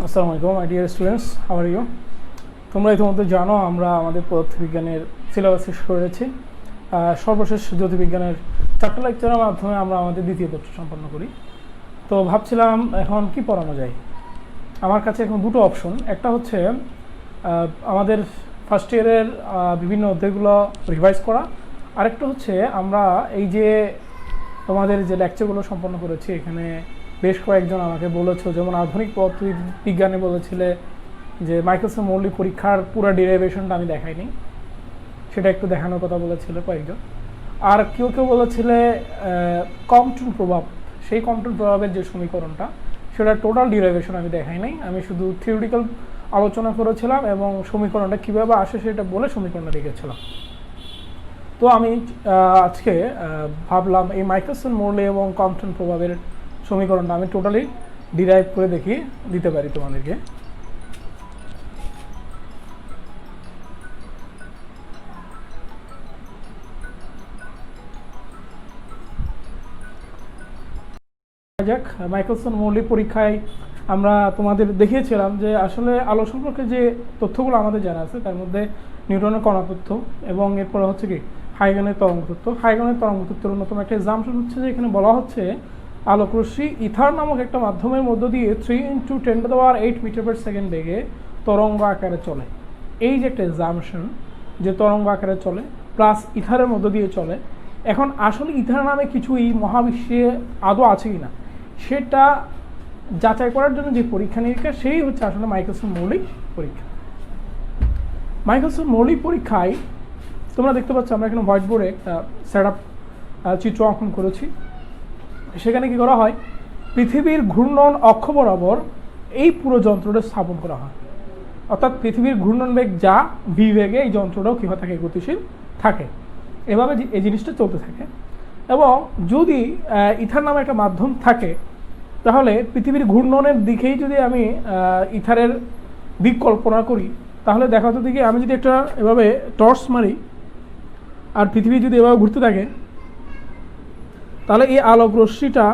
আসসালামু আলাইকুম my dear students, how are you? তোমরা ইতিমধ্যে জানো আমরা আমাদের পদার্থবিজ্ঞানের সিলেবাস শেষ করেছি। সর্বশেষ জ্যোতির্বিজ্ঞানের 4টা লেকচারের মাধ্যমে আমরা আমাদের দ্বিতীয় পত্র সম্পন্ন করি। তো ভাবছিলাম এখন কি পড়ানো যায়। আমার কাছে এখন দুটো অপশন, একটা হচ্ছে আমাদের ফার্স্ট ইয়ারের বিভিন্ন অধ্যায়গুলো রিভাইজ করা, আরেকটা হচ্ছে আমরা এই যে তোমাদের যে লেকচারগুলো সম্পন্ন করেছি এখানে বেশ কয়েকজন আমাকে বলেছো, যেমন আধুনিক পদার্থবিজ্ঞানে বলেছিলে যে মাইকেলসন মৌলিক পরীক্ষার পুরো ডেরিভেশনটা আমি দেখাইনি, সেটা একটু দেখানোর কথা বলেছিল কয়েকজন। আর কেউ কেউ বলেছিলে কম্পটন প্রভাব, সেই কম্পটন প্রভাবের যে সমীকরণটা সেটা টোটাল ডেরিভেশন আমি দেখাই নাই, আমি শুধু থিওরিটিক্যাল আলোচনা করেছিলাম এবং সমীকরণটা কীভাবে আসে সেটা বলে সমীকরণটা লিখেছিলাম। তো আমি আজকে ভাবলাম এই মাইকেলসন মৌলি এবং কম্পটন প্রভাবের সমীকরণটা আমি টোটালি ডিরাইভ করে দেখিয়ে দিতে পারি তোমাদেরকে। যাক, মাইকেলসন মৌলিক পরীক্ষায় আমরা তোমাদের দেখিয়েছিলাম যে আসলে আলো সম্পর্কে যে তথ্যগুলো আমাদের জানা আছে তার মধ্যে নিউটনের কণা তথ্য এবং এরপরে হচ্ছে কি হাইগেনের তরঙ্গ তত্ত্ব। হাইগেনের তরঙ্গ তত্ত্বের অন্যতম একটা এক্সাম্পশন হচ্ছে যে এখানে বলা হচ্ছে আলোকরশ্মি ইথার নামক একটা মাধ্যমের মধ্য দিয়ে 3 × 10⁸ মিটার/সেকেন্ড বেগে তরঙ্গ আকারে চলে। এই যে একটা এক্সাম্পশন যে তরঙ্গ আকারে চলে প্লাস ইথারের মধ্য দিয়ে চলে, এখন আসলে ইথার নামে কিছু এই মহাবিশ্বে আদৌ আছে কিনা সেটা যাচাই করার জন্য যে পরীক্ষা নিরীক্ষা সেই হচ্ছে আসলে মাইকেলসন মৌলিক পরীক্ষা। মাইকেলসন মৌলিক পরীক্ষায় তোমরা দেখতে পাচ্ছ আমরা এখানে হোয়াইট বোর্ডে একটা সেট আপ চিত্র অঙ্কন করেছি। সেখানে কি করা হয়, পৃথিবীর ঘূর্ণন অক্ষ বরাবর এই পুরো যন্ত্রটা স্থাপন করা হয়, অর্থাৎ পৃথিবীর ঘূর্ণন বেগ যা ভি বেগে এই যন্ত্রটাও কী হয়ে থাকে, গতিশীল থাকে। এভাবে এই জিনিসটা চলতে থাকে এবং যদি ইথার নামে একটা মাধ্যম থাকে তাহলে পৃথিবীর ঘূর্ণনের দিকেই যদি আমি ইথারের দিক কল্পনা করি তাহলে দেখা তো দিকে আমি যদি একটা এভাবে টর্চ মারি আর পৃথিবী যদি এভাবে ঘুরতে থাকে তাহলে এই আলোক রশ্মিটা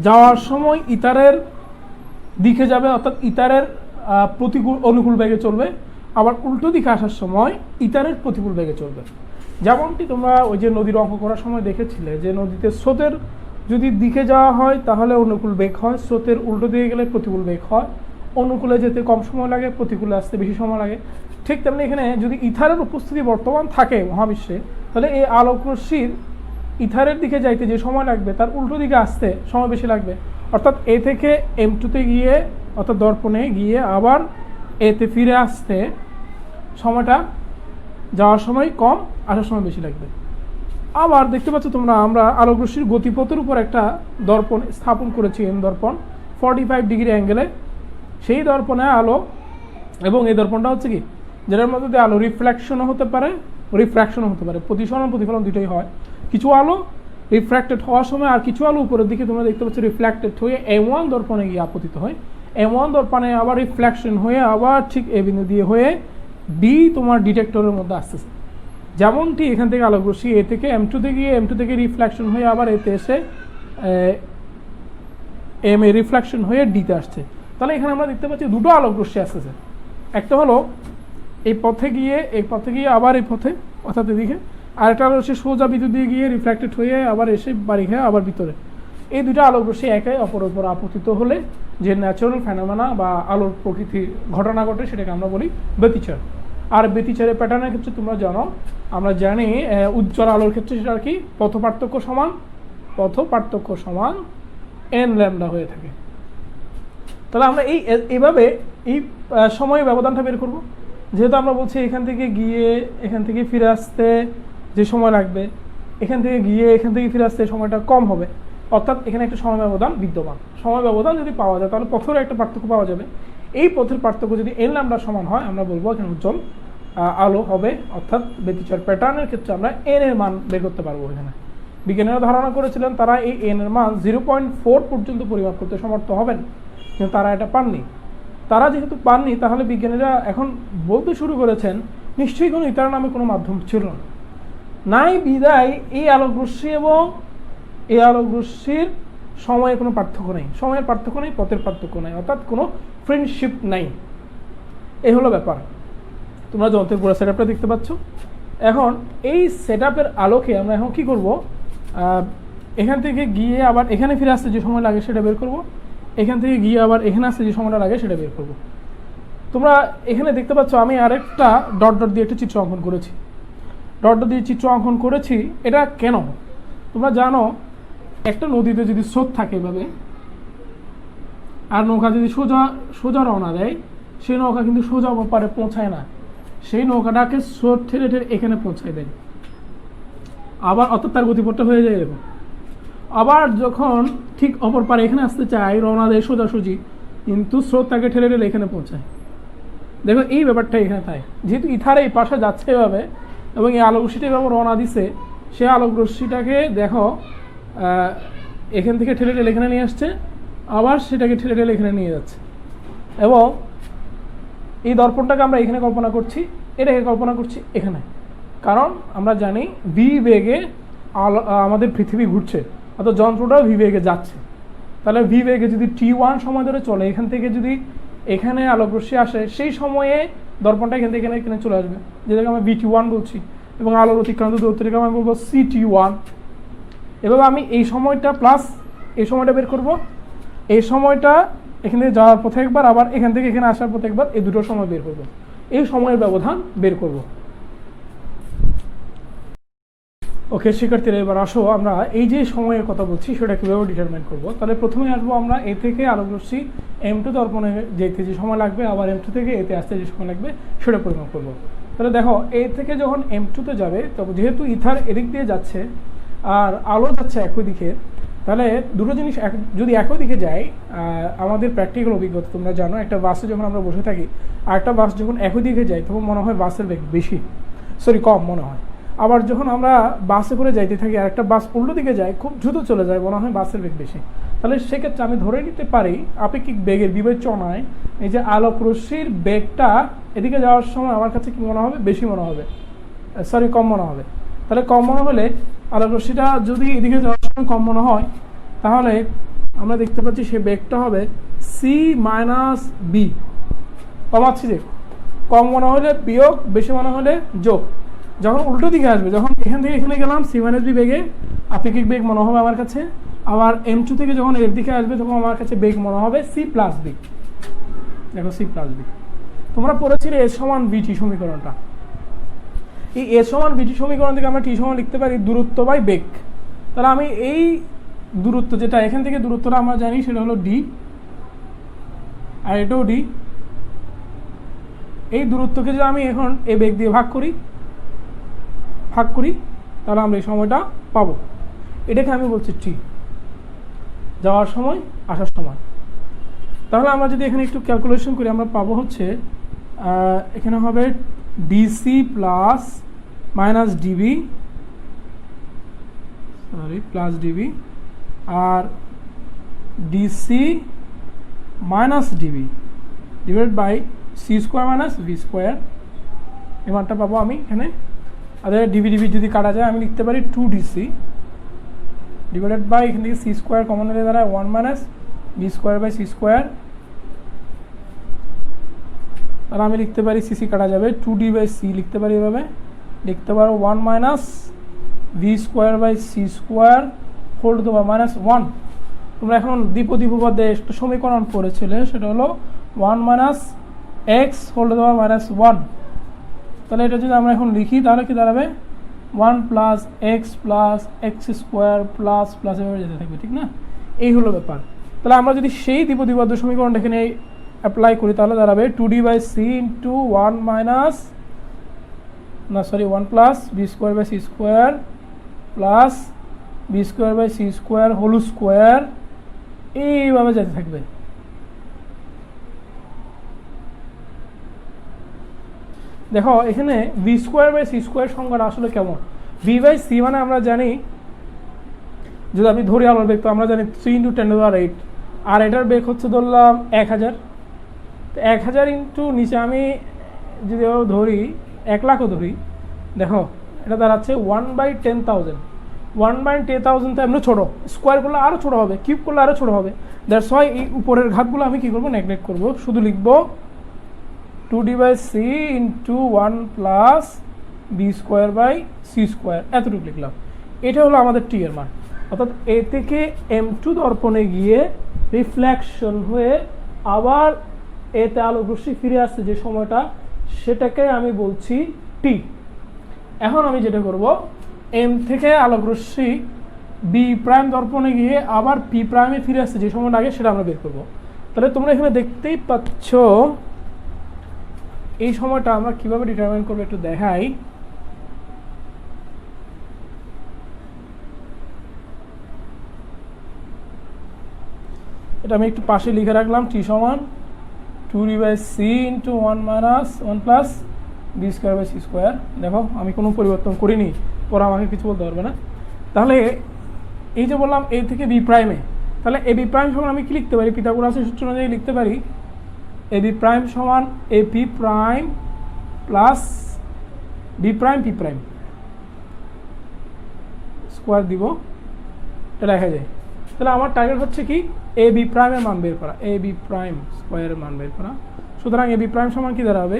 যাওয়ার সময় ইথারের দিকে যাবে, অর্থাৎ ইথারের প্রতিকূল অনুকূল বেগে চলবে, আবার উল্টো দিকে আসার সময় ইথারের প্রতিকূল বেগে চলবে। যেমনটি তোমরা ওই যে নদীর অঙ্ক করার সময় দেখেছিলে যে নদীতে স্রোতের যদি দিকে যাওয়া হয় তাহলে অনুকূল বেগ হয়, স্রোতের উল্টো দিকে গেলে প্রতিকূল বেগ হয়, অনুকূলে যেতে কম সময় লাগে, প্রতিকূলে আসতে বেশি সময় লাগে। ঠিক তেমনি এখানে যদি ইথারের উপস্থিতি বর্তমান থাকে মহাবিশ্বে তাহলে এই আলোক রশ্মির ইথারের দিকে যাইতে যে সময় লাগবে তার উল্টো দিকে আসতে সময় বেশি লাগবে, অর্থাৎ এ থেকে M2-তে গিয়ে অর্থাৎ দর্পণে গিয়ে আবার এতে ফিরে আসতে সময়টা যাওয়ার সময় কম, আসার সময় বেশি লাগবে। আবার দেখতে পাচ্ছ তোমরা আমরা আলোক রশ্মির গতিপথের উপর একটা দর্পণ স্থাপন করেছি, এম দর্পণ 45° অ্যাঙ্গেলে। সেই দর্পণে আলো এবং এই দর্পণটা হচ্ছে কি যেটার মধ্যে দিয়ে আলো রিফ্লেকশনও হতে পারে রিফ্র্যাকশনও হতে পারে, প্রতিসরণ প্রতিফলন দুটোই হয়। কিছু আলো রিফ্র্যাক্টেড হওয়ার সময় আর কিছু আলো উপরের দিকে তোমরা দেখতে পাচ্ছ রিফ্লেক্টেড হয়ে M1 দর্পণে গিয়ে আপতিত হয়, M1 দর্পণে আবার রিফ্লেকশন হয়ে আবার ঠিক এ বিন্দু দিয়ে হয়ে ডি তোমার ডিটেক্টরের মধ্যে আসতেছে। যেমনটি এখান থেকে আলোক রশ্মি এ থেকে M2-তে গিয়ে M2 থেকে রিফ্লেকশন হয়ে আবার এতে এসে এম এ রিফ্লেকশন হয়ে ডিতে আসছে। তাহলে এখানে আমরা দেখতে পাচ্ছি দুটো আলোক রশ্মি আসতেছে, একটা হলো এই পথে গিয়ে আবার এই পথে অর্থাৎ এদিকে, আর একটা আলোক রশ্মি সোজা বিদ্যুৎ দিয়ে গিয়ে রিফ্লেক্টেড হয়ে আবার এসে বাড়ি খেয়ে আবার ভিতরে। এই দুটো আলোক রশ্মি একে অপরের উপর আপতিত হলে যে ন্যাচারাল ফেনোমেনা বা আলোর প্রকৃতির ঘটনা ঘটে সেটাকে আমরা বলি ব্যতিচার। আর ব্যতিচারের প্যাটার্নের ক্ষেত্রে তোমরা জানো, আমরা জানি উজ্জ্বল আলোর ক্ষেত্রে সেটা আর কি পথ পার্থক্য সমান n λ হয়ে থাকে। তাহলে আমরা এইভাবে এই সময় ব্যবধানটা বের করব, যেহেতু আমরা বলছি এখান থেকে গিয়ে এখান থেকে ফিরে আসতে যে সময় লাগবে, এখান থেকে গিয়ে এখান থেকে ফিরে আসতে সময়টা কম হবে, অর্থাৎ এখানে একটা সময় ব্যবধান বিদ্যমান। সময় ব্যবধান যদি পাওয়া যায় তাহলে পথেরও একটা পার্থক্য পাওয়া যাবে। এই পথের পার্থক্য যদি n λ সমান হয় আমরা বলবো এখানে উজ্জ্বল আলো হবে, অর্থাৎ ব্যতিচার প্যাটার্নের ক্ষেত্রে আমরা n এর মান বের করতে পারবো। এখানে বিজ্ঞানীরা ধারণা করেছিলেন তারা এই n এর মান 0.4 পর্যন্ত পরিমাপ করতে সমর্থ হবেন, কিন্তু তারা এটা পাননি। তারা যেহেতু পাননি তাহলে বিজ্ঞানীরা এখন বলতে শুরু করেছেন নিশ্চয়ই কোনো ইথার নামে কোনো মাধ্যম ছিল নাই বিদায় এই আলোক রশ্মি এবং এই আলোক রশ্মির সময়ের কোনো পার্থক্য নেই, সময়ের পার্থক্য নেই, পথের পার্থক্য নেই, অর্থাৎ কোনো ফ্রেন্ডশিপ নাই। এই হলো ব্যাপার। তোমরা যন্ত্রের পুরো সেট আপটা দেখতে পাচ্ছ। এখন এই সেট আপের আলোকে আমরা এখন কী করব, এখান থেকে গিয়ে আবার এখানে ফিরে আসতে যে সময় লাগে সেটা বের করব, এখান থেকে গিয়ে আবার এখানে আসতে যে সময়টা লাগে সেটা বের করব। তোমরা এখানে দেখতে পাচ্ছ আমি আরেকটা ডট ডট দিয়ে একটা চিত্র অঙ্কন করেছি। ডট ডট দিয়ে চিত্র অঙ্কন করেছি, এটা কেন? তোমরা জানো একটা নদীতে যদি স্রোত থাকে এভাবে, আর নৌকা যদি সোজা সোজা রওনা দেয়, সেই নৌকা কিন্তু সোজা পারে পৌঁছায় না, সেই নৌকাটাকে স্রোত ঠেলে ঠেলে এখানে পৌঁছায় দেয়, আবার অর্থাৎ তার গতিপথটা হয়ে যায় এরকম। আবার যখন ঠিক অপর পারে এখানে আসতে চায়, রওনা দেয় সোজাসুজি, কিন্তু স্রোত তাকে ঠেলে ঠেলে এখানে পৌঁছায়। দেখো এই ব্যাপারটা এখানে তাই, যেহেতু ইথার এই পাশে যাচ্ছে এভাবে এবং এই আলোক রশ্মিটা এভাবে রওনা দিছে, সে আলোক রশ্মিটাকে দেখো এখান থেকে ঠেলে ঠেলে এখানে নিয়ে আসছে, আবার সেটাকে ঠেলে ঠেলে এখানে নিয়ে যাচ্ছে। এবং এই দর্পণটাকে আমরা এখানে কল্পনা করছি, এটাকে কল্পনা করছি এখানে, কারণ আমরা জানি ভি বেগে আমাদের পৃথিবী ঘুরছে, অর্থাৎ যন্ত্রটাও ভি বেগে যাচ্ছে। তাহলে ভি বেগে যদি T1 সময় ধরে চলে, এখান থেকে যদি এখানে আলোক রশ্মি আসে, সেই সময়ে দর্পণটা এখান থেকে এখানে চলে আসবে, যেটাকে আমরা VT1 বলছি, এবং আলোর অতিক্রান্ত দূরত্বটাকে আমি বলবো CT1। এভাবে আমি এই সময়টা প্লাস এই সময়টা বের করব, এই সময়টা এখান থেকে যাওয়ার পথে একবার, আবার এখান থেকে এখানে আসার পথে একবার, এই দুটো সময় বের করব, এই সময়ের ব্যবধান বের করব। ওকে শিক্ষার্থীরা, এবার আসো আমরা এই যে সময়ের কথা বলছি সেটা কীভাবে ডিটারমাইন করব। তাহলে প্রথমে আসবো আমরা এ থেকে আলোক রশ্মি M2 দর্পণে যেতে যে সময় লাগবে, আবার M2 থেকে এতে আসতে যে সময় লাগবে সেটা পরিমাপ করব। তাহলে দেখো এ থেকে যখন M2-তে যাবে, তখন যেহেতু ইথার এদিক দিয়ে যাচ্ছে আর আলো যাচ্ছে একই দিকে, তাহলে দুটো জিনিস যদি একই দিকে যায়, আমাদের প্র্যাকটিক্যাল অভিজ্ঞতা তোমরা জানো, একটা বাসে যখন আমরা বসে থাকি আর একটা বাস যখন একই দিকে যায়, তখন মনে হয় বাসের বেগ বেশি, কম মনে হয়। আবার যখন আমরা বাসে করে যাইতে থাকি আর একটা বাস উল্টো দিকে যায়, খুব দ্রুত চলে যায়, মনে হয় বাসের বেগ বেশি। তাহলে সেক্ষেত্রে আমি ধরে নিতে পারি আপেক্ষিক বেগের বিবেচনায় এই যে আলোক রশ্মির বেগটা এদিকে যাওয়ার সময় আমার কাছে কি মনে হবে, বেশি মনে হবে, কম মনে হবে। তাহলে কম মনে হলে আলোক রশ্মিটা যদি এদিকে যাওয়ার সময় কম মনে হয়, তাহলে আমরা দেখতে পাচ্ছি সে বেগটা হবে C-B। কমাচ্ছি যে, কম মনে হলে বিয়োগ, বেশি মনে হলে যোগ। যখন উল্টো দিকে আসবে, যখন এখান থেকে এখানে গেলাম C-B বেগে আপেক্ষিক বেগ মনে হবে আমার কাছে, আবার M2 থেকে যখন এর দিকে আসবে তখন আমার কাছে বেগ মনে হবে C+B। দেখো C+B তোমরা পড়েছিলে S=VT সমীকরণটা। এই S=VT সমীকরণ থেকে আমরা T সমান লিখতে পারি দূরত্ব বাই বেগ। তাহলে আমি এই দূরত্ব, যেটা এখান থেকে দূরত্বটা আমরা জানি সেটা হলো D, আর এটাও D। এই দূরত্বকে যদি আমি এখন এই বেগ দিয়ে ভাগ করি, তাহলে আমরা এই সময়টা পাবো। এটাকে আমি বলছি T, যাওয়ার সময় আসার সময়। তাহলে আমরা যদি এখানে একটু ক্যালকুলেশন করি, আমরা পাবো হচ্ছে এখানে হবে DC plus minus DB, plus DB, আর DC minus DB divide by C² minus V²। এই মানটা পাবো আমি এখানে। আর ডিবি যদি কাটা যায় আমি লিখতে পারি 2DC ডিভাইডেড বাই এখান থেকে C² কমন হয়ে দাঁড়ায় 1 মাইনাস V² বাই C²। তাহলে আমি লিখতে পারি CC কাটা যাবে, 2D বাই C লিখতে পারি, এভাবে লিখতে পারো 1 minus V² by C² whole to the power minus 1। তোমরা এখন দ্বিপদীপপাদ্যে একটা সমীকরণ পড়েছিলে, সেটা হলো 1 minus x whole to the power minus 1। তাহলে এটা যদি আমরা এখন লিখি তাহলে কি দাঁড়াবে 1 plus x plus x² plus plus এভাবে যেতে থাকবে, ঠিক না? এই হলো ব্যাপার। তাহলে আমরা যদি সেই দ্বিপদীপপাদ্য সমীকরণটা এখানে অ্যাপ্লাই করি তাহলে দাঁড়াবে 2D by C into 1 plus V² by C² plus V² by C² whole square, এইভাবে যেতে থাকবে। দেখো এখানে V² বাই C² সংখ্যাটা আসলে কেমন? V বাই C মানে আমরা জানি, যদি আমি ধরি আলোর বেগ, তো আমরা জানি 3 × 10⁸, আর এটার বেগ হচ্ছে ধরলাম 1000। তো 1000 ইন্টু নিচে আমি যদি ধরি 1 লাখও ধরি, দেখো এটা দাঁড়াচ্ছে 1/10,000। 1/10,000 তো এমনি ছোটো, স্কোয়ার করলে আরও ছোটো হবে, কিউব করলে আরও ছোটো হবে। দ্যাটস ওয়াই এই উপরের ঘাতগুলো আমি কী করবো, নেগলেক্ট করবো, শুধু লিখবো 2d/c ইন্টু 1 প্লাস b²/c², এতটুকু লিখলাম। এটা হলো আমাদের টি এর মান, অর্থাৎ এ থেকে M2 দর্পণে গিয়ে রিফ্লেকশন হয়ে আবার এতে আলোক রশ্মি ফিরে আসছে যে সময়টা, সেটাকে আমি বলছি টি। এখন আমি যেটা করব, এম থেকে আলোক রশ্মি বি প্রাইম দর্পণে গিয়ে আবার পি প্রাইমে ফিরে আসছে যে সময়টা আগে, সেটা আমরা বের করব। তাহলে তোমরা এখানে দেখতেই পাচ্ছ এই সময়টা আমরা কিভাবে ডিটারমাইন করবো একটু দেখাই। এটা আমি একটু পাশে লিখে রাখলাম, টি সমান 2d/c into 1 minus 1 plus b²/c²। দেখো আমি কোনো পরিবর্তন করিনি, পরে আমাকে কিছু বলতে পারবে না। তাহলে এই যে বললাম এ থেকে বি প্রাইমে, তাহলে এ বি প্রাইম সমান আমি কি লিখতে পারি, পিথাগোরাসের সূত্র অনুযায়ী লিখতে পারি এ বি প্রাইম সমান A P prime plus B prime P prime square দিব, এটা লেখা যায়। তাহলে আমার টার্গেট হচ্ছে কি, এ বি প্রাইমের মান বের করা, এ বি প্রাইম স্কোয়ারের মান বের করা। সুতরাং এ বি প্রাইম সমান কি দাঁড়াবে,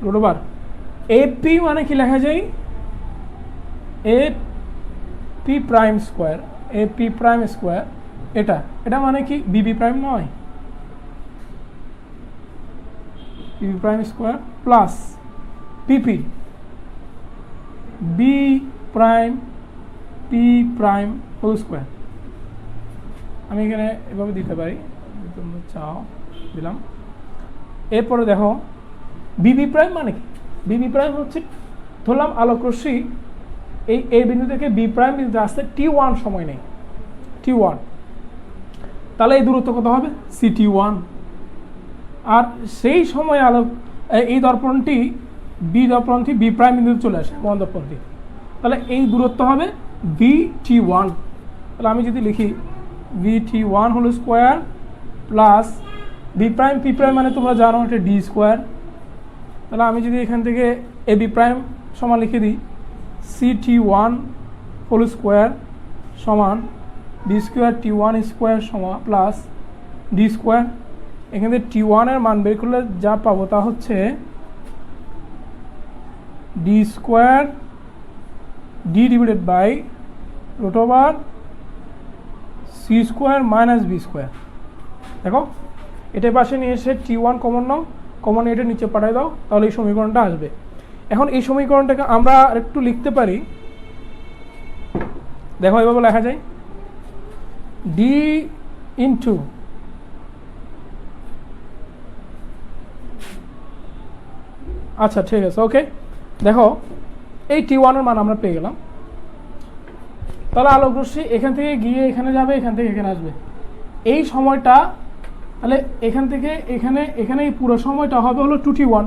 রুট এ পি মানে কি লেখা যায়, A P prime square, A P prime square, এটা এটা মানে কি বিবি প্রাইম নয়, BB prime square plus PP B prime P prime whole square. আমি এখানে এভাবে দিতে পারি, তোমরা চাও দিলাম। এরপরে দেখো বিবি প্রাইম মানে কি, বিবি প্রাইম হচ্ছে ধরলাম আলোক রশ্মি এই এ বিন্দু থেকে বি প্রাইম বিন্দুতে আসতে t1 সময় নেই, t1, তাহলে এই দূরত্ব কত হবে, ct1। আর সেই সময় আলোক এই দর্পণটি বি প্রাইম বিন্দুতে চলে আসে, ওয়ান দর্পণটি, তাহলে এই দূরত্ব হবে vt1। তাহলে আমি যদি লিখি vt1 whole square plus B prime P prime মানে তোমরা জানো এটা ডি স্কোয়ার। তাহলে আমি যদি এখান থেকে এ বি প্রাইম সমান লিখে দিই ct1 হোল স্কোয়ার সমান b²t1 স্কোয়ার সমান প্লাস ডি স্কোয়ার। এখান থেকে t1 এর মান বের করলে যা পাবো তা হচ্ছে D square D divided by root over C square minus B square. দেখো এটার পাশে নিয়ে এসে t1 কমন নাও, কমন এটা নিচে পাঠিয়ে দাও, তাহলে এই সমীকরণটা আসবে। এখন এই সমীকরণটাকে আমরা একটু লিখতে পারি, দেখো এভাবে লেখা যায় ডি ইন্টু আচ্ছা ঠিক আছে ওকে। দেখো এই t1 এর মান আমরা পেয়ে গেলাম। তাহলে আলোক রশ্মি এখান থেকে গিয়ে এখানে যাবে, এখান থেকে এখানে আসবে, এই সময়টা তাহলে এখান থেকে এখানে এখানে এই পুরো সময়টা হবে হলো 2t1।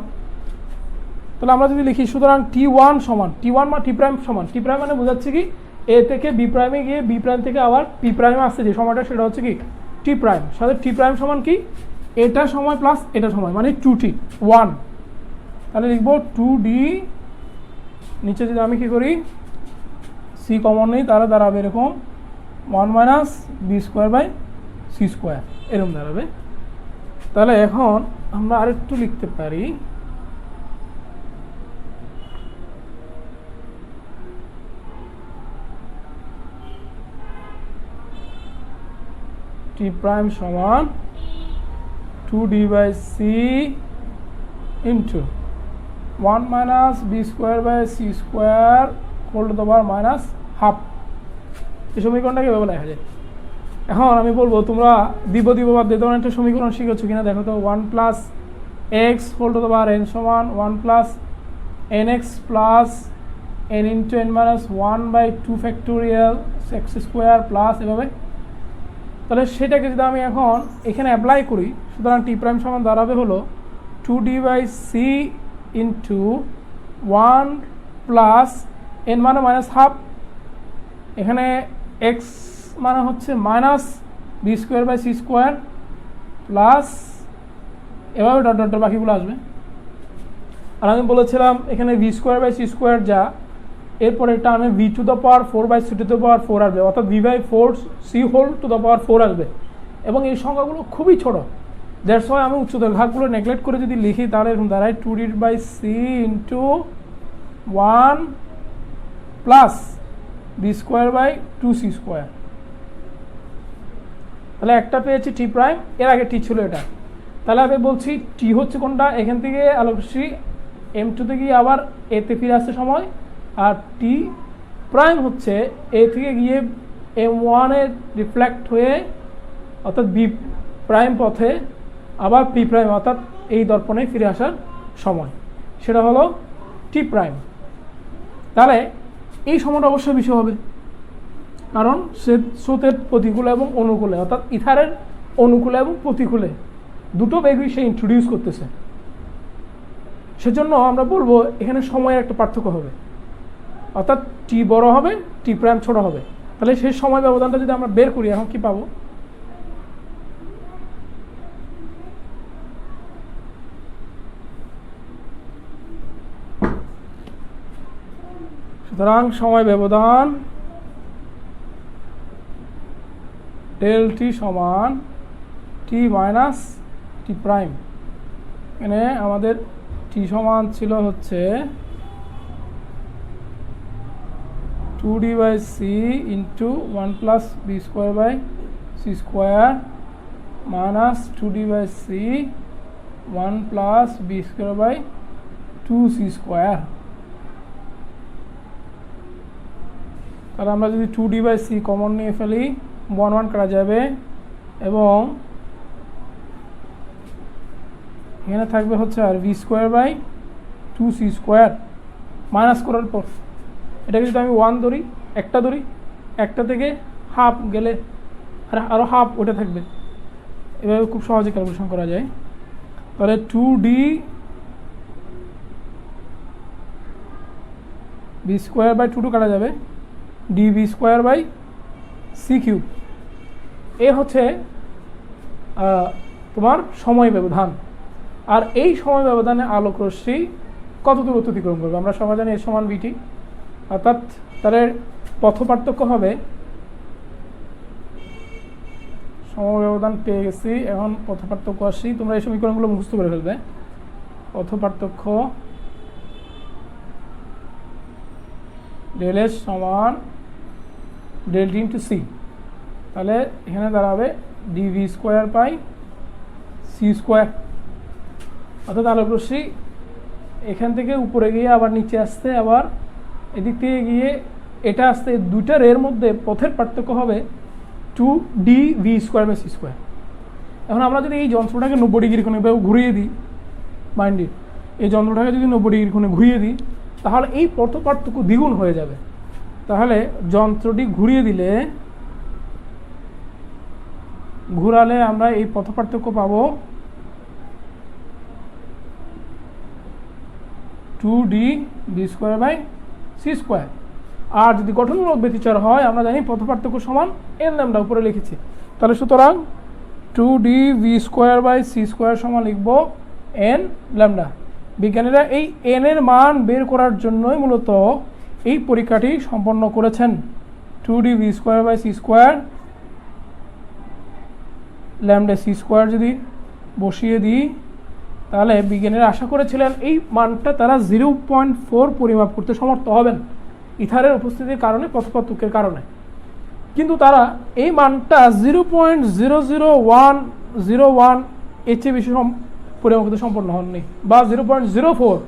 তাহলে আমরা যদি লিখি সুতরাং t1 সমান t1 বা টি প্রাইম সমান, টি প্রাইম মানে বোঝাচ্ছে কি এ থেকে বি প্রাইমে গিয়ে বি প্রাইম থেকে আবার পি প্রাইমে আসছে যে সময়টা, সেটা হচ্ছে কি টি প্রাইম, সাথে টি প্রাইম সমান কি এটা সময় প্লাস এটা সময় মানে 2t1। তাহলে লিখবো 2d, নিচে যদি আমি কি করি সি কমন নেই, তাহলে দাঁড়াবে এরকম 1 মাইনাস b²/c², এরকম দাঁড়াবে। তাহলে এখন আমরা আরেকটু লিখতে পারি t প্রাইম সমান 2d/c into 1 minus b²/c² whole to the power minus half. এই সমীকরণটাকে এভাবে লেখা যায়। এখন আমি বলবো তোমরা দ্বিপদীপবাদ যে ধরনের একটা সমীকরণ শিখেছো কিনা দেখো তো, 1 plus X whole to the power n সমান 1 plus nx plus n into n minus 1/2 factorial x² plus এভাবে। তাহলে সেটাকে যদি আমি এখন এখানে অ্যাপ্লাই করি, সুতরাং টি প্রাইম সমান দাঁড়াবে হলো 2d/c ইন্টু 1 প্লাস n মানে মাইনাস হাফ, এখানে x মানে হচ্ছে মাইনাস b²/c² প্লাস এভাবে ডট ডট বাকিগুলো আসবে। আর আমি বলেছিলাম এখানে b²/c² যা এরপরে টার্মে V two the power 4/c⁴ আসবে, অর্থাৎ v/4c² আসবে, এবং এই সংখ্যাগুলো খুবই ছোট। দ্যাটস ওয়াই আমি উচ্চতর ঘাতগুলো নেগলেক্ট করে যদি লিখি তাহলে এরকম দাঁড়ায় 2d/c × 1 + b²/2c²। তাহলে একটা পেয়েছি টি প্রাইম, এর আগে টি ছিল এটা। তাহলে আমি বলছি টি হচ্ছে কোনটা, এখান থেকে আলোকরশ্মি m2 তে গিয়ে আবার এতে ফিরে আসতে সময়, আর টি প্রাইম হচ্ছে এ থেকে গিয়ে m1 এ রিফ্লেক্ট হয়ে অর্থাৎ বি প্রাইম পথে আবার পি প্রাইম অর্থাৎ এই দর্পণে ফিরে আসার সময়, সেটা হলো টি প্রাইম। তাহলে এই সময়টা অবশ্যই বেশি হবে, কারণ সে স্রোতের প্রতিকূলে এবং অনুকূলে অর্থাৎ ইথারের অনুকূলে এবং প্রতিকূলে দুটো বেগই সে ইন্ট্রোডিউস করতেছে। সেজন্য আমরা বলবো এখানে সময়ের একটা পার্থক্য হবে, অর্থাৎ টি বড় হবে, টি প্রাইম ছোট হবে। তাহলে সেই সময় ব্যবধানটা যদি আমরা বের করি, এখন কি পাবো? সুতরাং সময় ব্যবধান ডেল টি সমান টি মাইনাস টি প্রাইম। এখানে আমাদের টি সমান ছিল হচ্ছে 2d/c × 1 + b²/c² minus 2d/c 1 + b²/2c²। তাহলে আমরা যদি 2d/c কমন নিয়ে ফেলি 1 1 করা যাবে, এবং এখানে থাকবে হচ্ছে আর b²/2c² মাইনাস করার পর এটাকে যদি আমি 1 ধরি, একটা ধরি, একটা থেকে হাফ গেলে আর আরও হাফ ওটা থাকবে। এভাবে খুব সহজে ক্যালকুলেশন করা যায়। তাহলে 2d b²/2 কাটা যাবে, dv²/c³ এ হচ্ছে তোমার সময় ব্যবধান। আর এই সময় ব্যবধানে আলোক রশ্মি কত দূর অতিক্রম করবে? আমরা সবাই জানি এ সমান বিটি, অর্থাৎ তাদের পথ পার্থক্য হবে, সময় ব্যবধান পেয়ে গেছি, এখন পথ পার্থক্য আসি। তোমরা এই সমীকরণগুলো মুখস্থ করে ফেলবে। পথ পার্থক্য ডেল এস সমান ডেল টি × সি, তাহলে এখানে দাঁড়াবে dv²/c²। অর্থাৎ আলোক রশ্মি এখান থেকে উপরে গিয়ে আবার নিচে আসতে, আবার এদিক থেকে গিয়ে এটা আসতে, দুইটার এর মধ্যে পথের পার্থক্য হবে 2dv²/c²। এখন আমরা যদি এই যন্ত্রটাকে 90 ডিগ্রি কোণে ঘুরিয়ে দিই, মাইন্ডে এই যন্ত্রটাকে যদি 90 ডিগ্রি কোণে ঘুরিয়ে দিই, তাহলে এই পথ পার্থক্য দ্বিগুণ হয়ে যাবে। তাহলে যন্ত্রটি ঘুরিয়ে দিলে, ঘুরালে আমরা এই পথ পার্থক্য পাবো 2dv²/c²। আর যদি গঠনমূলক ব্যতিচার হয়, আমরা জানি পথ পার্থক্য সমান n λ, উপরে লিখেছি। তাহলে সুতরাং 2dv²/c² সমান লিখব n λ। বিজ্ঞানীরা এই n এর মান বের করার জন্যই মূলত এই পরীক্ষাটি সম্পন্ন করেছেন। 2dv²/c² λc² যদি বসিয়ে দিই, তাহলে বিজ্ঞানীরা আশা করেছিলেন এই মানটা তারা 0.4 পরিমাপ করতে সমর্থ হবেন ইথারের উপস্থিতির কারণে, পথ পার্থক্যের কারণে। কিন্তু তারা এই মানটা 0.00101 এর চেয়ে বেশি পরিমাপ করতে সম্পন্ন হননি, বা 0.04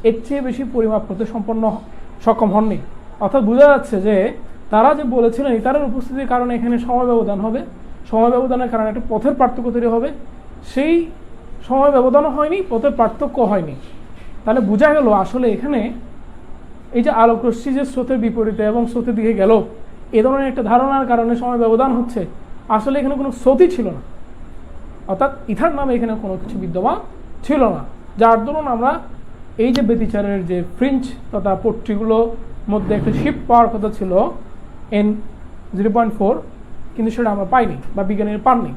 এর চেয়ে বেশি পরিমাপ করতে সক্ষম হননি। অর্থাৎ বোঝা যাচ্ছে যে তারা যে বলেছিলেন ইথারের উপস্থিতির কারণে এখানে সময় ব্যবধান হবে, সময় ব্যবধানের কারণে একটা পথের পার্থক্য তৈরি হবে, সেই সময় ব্যবধানও হয়নি, পথের পার্থক্য হয়নি। তাহলে বোঝা গেল আসলে এখানে এই যে আলোক রশ্মি যে স্রোতের বিপরীতে এবং স্রোতের দিকে গেল, এ ধরনের একটা ধারণার কারণে সময় ব্যবধান হচ্ছে, আসলে এখানে কোনো স্রোতই ছিল না, অর্থাৎ ইথার নামে এখানে কোনো কিছু বিদ্যমান ছিল না। যার দরুন আমরা এই যে ব্যতিচারের যে ফ্রিঞ্জ তথা পট্টিগুলোর মধ্যে একটা শিফট পাওয়ার কথা ছিল n 0.4, কিন্তু সেটা আমরা পাইনি বা বিজ্ঞানীরা পাননি।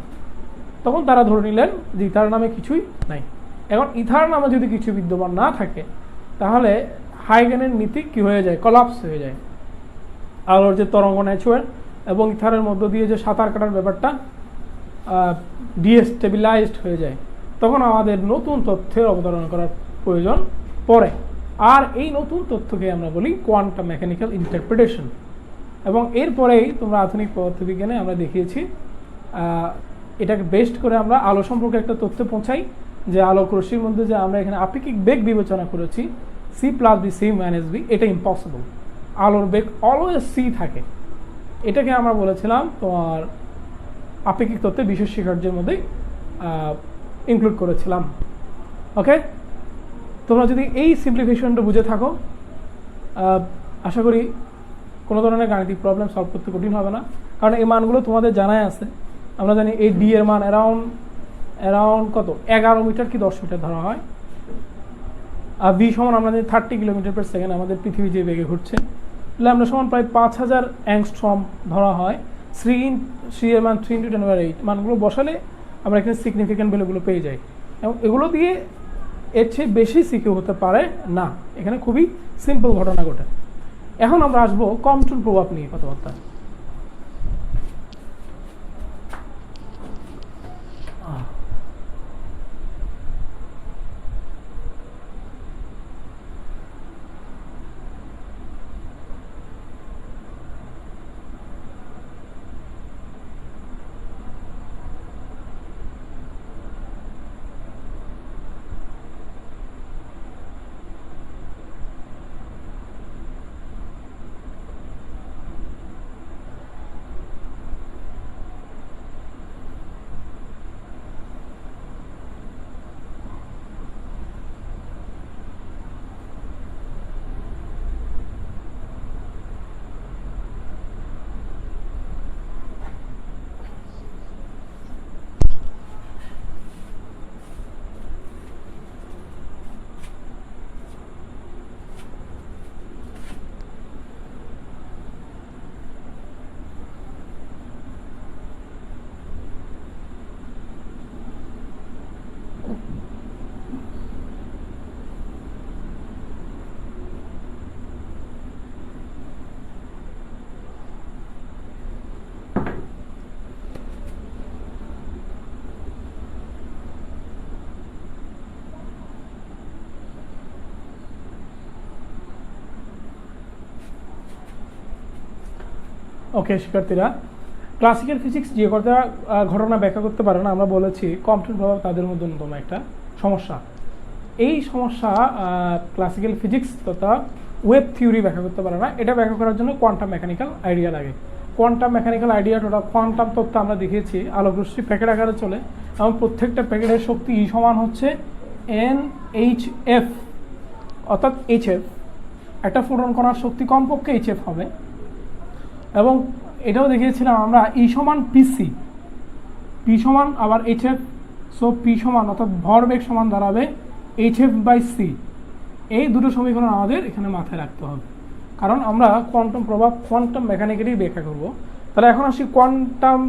তখন তারা ধরে নিলেন যে ইথার নামে কিছুই নাই। এখন ইথার নামে যদি কিছু বিদ্যমান না থাকে, তাহলে হাইগেনের নীতি কি হয়ে যায়, কলাপস হয়ে যায়। আলোর যে তরঙ্গ ন্যাচুয়াল এবং ইথারের মধ্য দিয়ে যে সাঁতার কাটার ব্যাপারটা ডিস্টেবিলাইজড হয়ে যায়, তখন আমাদের নতুন তথ্যের অবতারণা করার প্রয়োজন পড়ে। আর এই নতুন তথ্যকে আমরা বলি কোয়ান্টাম মেকানিক্যাল ইন্টারপ্রিটেশন। এবং এরপরেই তোমরা আধুনিক পদার্থবিজ্ঞানে আমরা দেখিয়েছি এটাকে বেস্ট করে আমরা আলো সম্পর্কে একটা তথ্য পৌঁছাই, যে আলোক রশ্মির মধ্যে যে আমরা এখানে আপেক্ষিক বেগ বিবেচনা করেছি c+b c-b, এটা ইম্পসিবল। আলোর বেগ অলওয়েজ c থাকে। এটাকে আমরা বলেছিলাম তোমার আপেক্ষিক তত্ত্বের বিশেষ শিক্ষার্যের মধ্যে ইনক্লুড করেছিলাম। ওকে, তোমরা যদি এই সিম্পলিফিকেশনটা বুঝে থাকো, আশা করি কোনো ধরনের গাণিতিক প্রবলেম সলভ করতে কঠিন হবে না, কারণ এই মানগুলো তোমাদের জানাই আছে। আমরা জানি এই ডি এর মান অ্যারাউন্ড কত, 11 মিটার কি 10 মিটার ধরা হয়। আর ভি সমান আমরা জানি 30 কিলোমিটার পার সেকেন্ড, আমাদের পৃথিবী যে বেগে ঘুরছে। ল্যামডা সমান প্রায় 5000 অ্যাংস্ট্রম ধরা হয়। সি এর মান 3 × 10⁸ মানগুলো বসালে আমরা এখানে সিগনিফিক্যান্ট ভ্যালুগুলো পেয়ে যাই, এবং এগুলো দিয়ে এর চেয়ে বেশি সিকিউ হতে পারে না। এখানে খুবই সিম্পল ঘটনা ঘটে। এখন আমরা আসবো কম্পটন প্রভাব নিয়ে কথাবার্তা। ওকে শিক্ষার্থীরা, ক্লাসিক্যাল ফিজিক্স যে ঘটনা ব্যাখ্যা করতে পারে না, আমরা বলেছি কম্পটন প্রভাব তাদের মধ্যে অন্যতম একটা সমস্যা। এই সমস্যা ক্লাসিক্যাল ফিজিক্স তথা ওয়েব থিওরি ব্যাখ্যা করতে পারে না। এটা ব্যাখ্যা করার জন্য কোয়ান্টাম মেকানিক্যাল আইডিয়া লাগে। Quantum mechanical idea total quantum তত্ত্ব আমরা দেখিয়েছি আলোক রশ্মি প্যাকেট আকারে চলে, এবং প্রত্যেকটা প্যাকেটের শক্তি ই সমান হচ্ছে NHF, অর্থাৎ HF। একটা ফোটন কণার শক্তি কমপক্ষে HF হবে। এবং এটাও দেখিয়েছিলাম আমরা ই সমান পিসি, পি সমান আবার HF। সো পি সমান অর্থাৎ ভরবেগ সমান দাঁড়াবে HF/c। এই দুটো সমীকরণ আমাদের এখানে মাথায় রাখতে হবে, কারণ আমরা কোয়ান্টাম প্রভাব কোয়ান্টাম মেকানিক্যালি ব্যাখ্যা করব। তাহলে এখন আসি কোয়ান্টাম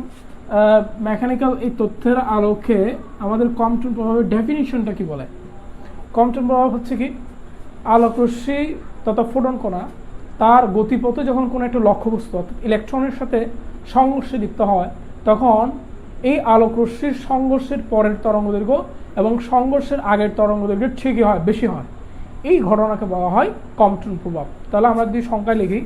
মেকানিক্যাল এই তথ্যের আলোকে আমাদের কোয়ান্টাম প্রভাবের ডেফিনিশনটা কি বলে। কোয়ান্টাম প্রভাব হচ্ছে কি, আলোক রশ্মি তথা ফোটন কণা তার গতিপথে যখন কোনো একটা লক্ষ্যবস্তু অর্থাৎ ইলেকট্রনের সাথে সংঘর্ষে লিপ্ত হয়, তখন এই আলোক রশ্মির সংঘর্ষের পরের তরঙ্গদৈর্ঘ্য এবং সংঘর্ষের আগের তরঙ্গদৈর্ঘ্যের ঠিকই হয়, বেশি হয়। এই ঘটনাকে বলা হয় কম্পটন প্রভাব। তাহলে আমরা যদি সংখ্যায় লিখি,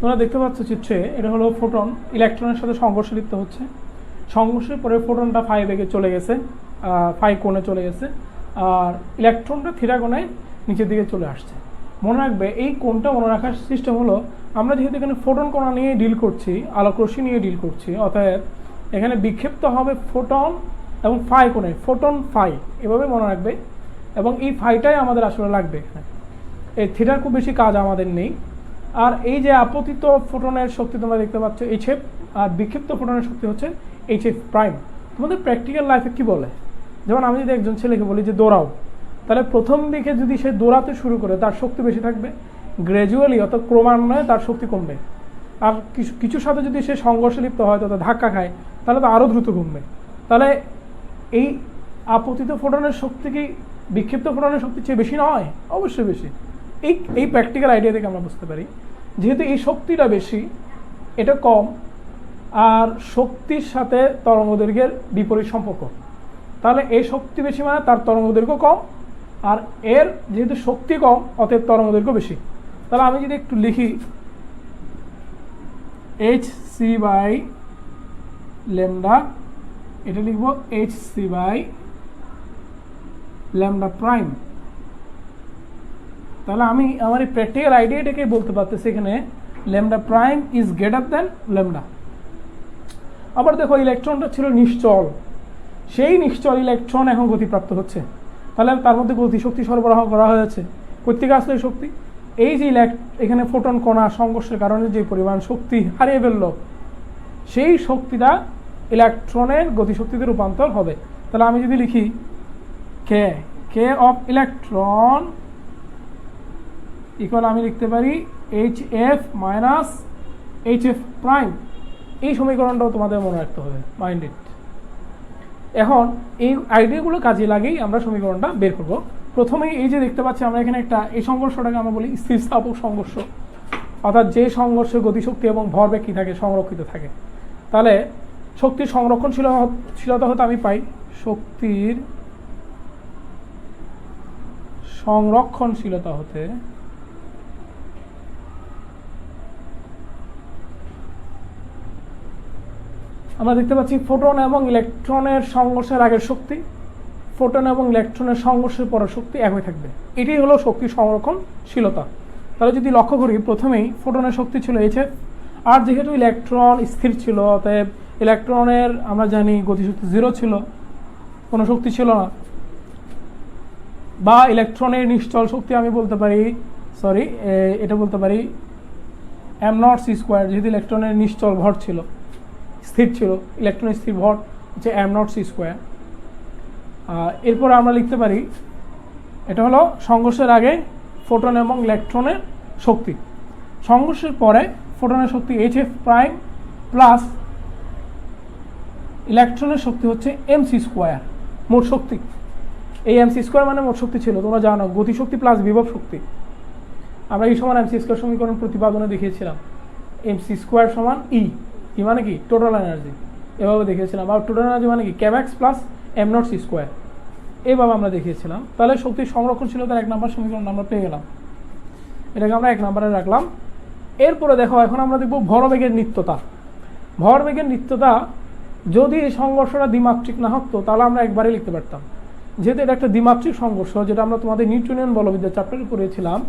তোমরা দেখতে পাচ্ছ চিত্রে, এটা হলো ফোটন ইলেকট্রনের সাথে সংঘর্ষে লিপ্ত হচ্ছে। সংঘর্ষের পরে ফোটনটা ফাই বেগে চলে গেছে, ফাই কোণে চলে গেছে, আর ইলেকট্রনটা থিটা কোণে নিচের দিকে চলে আসছে। মনে রাখবে এই কোণটা মনে রাখার সিস্টেম হলো, আমরা যেহেতু এখানে ফোটন কণা নিয়ে ডিল করছি, আলোক রশ্মি নিয়ে ডিল করছি, অতএব এখানে বিক্ষিপ্ত হবে ফোটন এবং ফাই কোণে, ফোটন ফাই, এভাবে মনে রাখবে। এবং এই ফাইটাই আমাদের আসলে লাগবে এখানে, এই থিটার খুব বেশি কাজ আমাদের নেই। আর এই যে আপতিত ফোটনের শক্তি তোমরা দেখতে পাচ্ছ এইচএফ, আর বিক্ষিপ্ত ফোটনের শক্তি হচ্ছে এইচএফ প্রাইম। তোমাদের প্র্যাকটিক্যাল লাইফে কি বলে, যেমন আমি যদি একজন ছেলেকে বলি যে দৌড়াও, তাহলে প্রথম দিকে যদি সে দৌড়াতে শুরু করে তার শক্তি বেশি থাকবে, গ্র্যাজুয়ালি অর্থাৎ ক্রমান্বয়ে তার শক্তি কমবে। আর কিছুর সাথে যদি সে সংঘর্ষে লিপ্ত হয়, তথা ধাক্কা খায়, তাহলে তো আরও দ্রুত কমবে। তাহলে এই আপতিত ফোটনের শক্তি কি বিক্ষিপ্ত ফোটনের শক্তির চেয়ে বেশি নয়? অবশ্যই বেশি। এই প্র্যাকটিক্যাল আইডিয়া থেকে আমরা বুঝতে পারি, যেহেতু এই শক্তিটা বেশি, এটা কম, আর শক্তির সাথে তরঙ্গদৈর্ঘ্যের বিপরীত সম্পর্ক, তাহলে এই শক্তি বেশি মানে তার তরঙ্গদৈর্ঘ্য কম, আর এর যেহেতু শক্তি কম অতএব তরঙ্গদৈর্ঘ্য বেশি। তাহলে আমি যদি একটু লিখি এইচ সি বাই ল্যামডা, এটা লিখব H C by lambda prime, তাহলে আমি আমার এই প্র্যাকটিক্যাল আইডিয়াটাকে বলতে পারতেছি এখানে lambda prime is greater than lambda. আবার দেখো ইলেকট্রনটা ছিল নিশ্চল, সেই নিশ্চল ইলেকট্রন এখন গতিপ্রাপ্ত হচ্ছে, তাহলে তার মধ্যে গতিশক্তি সরবরাহ করা হয়েছে। কোত্থেকে আসলে শক্তি? এই যে এখানে ফোটন কণা সংঘর্ষের কারণে যে পরিমাণ শক্তি হারিয়ে ফেলল, সেই শক্তিটা ইলেকট্রনের গতিশক্তিতে রূপান্তর হবে। তাহলে আমি যদি লিখি কে কে অফ ইলেকট্রন ইকুয়াল, আমি লিখতে পারি H F minus H F prime. এই সমীকরণটাও তোমাদের মনে রাখতে হবে, মাইন্ডেড। এখন এই আইডিয়াগুলো কাজে লাগেই আমরা সমীকরণটা বের করব। প্রথমেই এই যে দেখতে পাচ্ছি আমরা এখানে একটা, এই সংঘর্ষটাকে আমরা বলি স্থিরস্থাপক সংঘর্ষ, অর্থাৎ যে সংঘর্ষে গতিশক্তি এবং ভরবেগ কী থাকে, সংরক্ষিত থাকে। তাহলে শক্তির সংরক্ষণশীলতা হতে আমি পাই শক্তির সংরক্ষণশীলতা হতে আমরা দেখতে পাচ্ছি ফোটন এবং ইলেকট্রনের সংঘর্ষের আগের শক্তি, ফোটন এবং ইলেকট্রনের সংঘর্ষের পরের শক্তি একই থাকবে। এটাই হলো শক্তির সংরক্ষণশীলতা। তাহলে যদি লক্ষ্য করি, প্রথমেই ফোটনের শক্তি ছিল এইচএফ, আর যেহেতু ইলেকট্রন স্থির ছিল অতএব ইলেকট্রনের আমরা জানি গতিশক্তি 0 ছিল, কোনো শক্তি ছিল না। বা ইলেকট্রনের নিশ্চল শক্তি আমি বলতে পারি, এটা বলতে পারি m0c², যেহেতু ইলেকট্রনের নিশ্চল ভর ছিল, স্থির ছিল, ইলেকট্রনের স্থির ভর হচ্ছে m0c²। এরপরে আমরা লিখতে পারি এটা হলো সংঘর্ষের আগে ফোটন এবং ইলেকট্রনের শক্তি, সংঘর্ষের পরে ফোটনের শক্তি এইচএফ প্রাইম প্লাস ইলেকট্রনের শক্তি হচ্ছে mc², মোট শক্তি। এই mc² মানে মোট শক্তি ছিল, তোমরা জানো গতিশক্তি প্লাস বিভব শক্তি। আমরা এই সমান mc² সমীকরণ প্রতিপাদনে দেখিয়েছিলাম, mc² সমান ই মানে কি টোটাল এনার্জি, এভাবে দেখিয়েছিলাম। আর টোটাল এনার্জি মানে কি kmax প্লাস m0c², এইভাবে আমরা দেখিয়েছিলাম। তাহলে শক্তির সংরক্ষণশীলতার 1 নম্বর সমীকরণ আমরা পেয়ে গেলাম, এটাকে আমরা 1 নম্বরে রাখলাম। এরপরে দেখো, এখন আমরা দেখব ভরবেগের নিত্যতা। ভরবেগের নিত্যতা যদি এই সংঘর্ষটা দ্বিমাত্রিক না হতো তাহলে আমরা একবারে লিখতে পারতাম, যেহেতু এটা একটা দ্বিমাত্রিক সংঘর্ষ, যেটা আমরা তোমাদের নিউটনিয়ান বলবিদ্যা চ্যাপ্টারে পড়েছিলাম।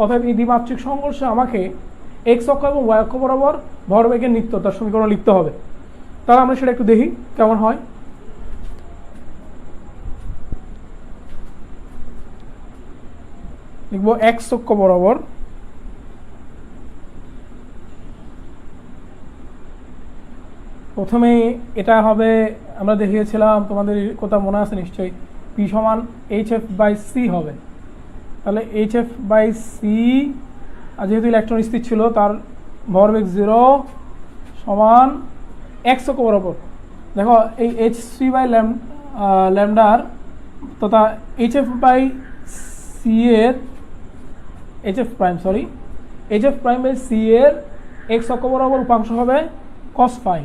অর্থাৎ এই দ্বিমাত্রিক সংঘর্ষে আমাকে এক্স অক্ষ এবং ওয়াই অক্ষ বরাবর ভরবেগের নিত্যতার সমীকরণ লিখতে হবে। তাহলে আমরা সেটা একটু দেখি কেমন হয়। লিখব এক্স অক্ষ বরাবর প্রথমে এটা হবে, আমরা দেখিয়েছিলাম, তোমাদের কথা মনে আছে নিশ্চয়ই, পি সমান hf/c হবে। তাহলে hf/c, আর যেহেতু ইলেকট্রন স্থির ছিল তার ভরবেগ 0 সমান এক্স অক্ষ বরাবর। দেখো এই hc/ল্যামডার তথা hf/c এর hf'/c এর এক্স অক্ষ বরাবর উপাংশ হবে cos phi।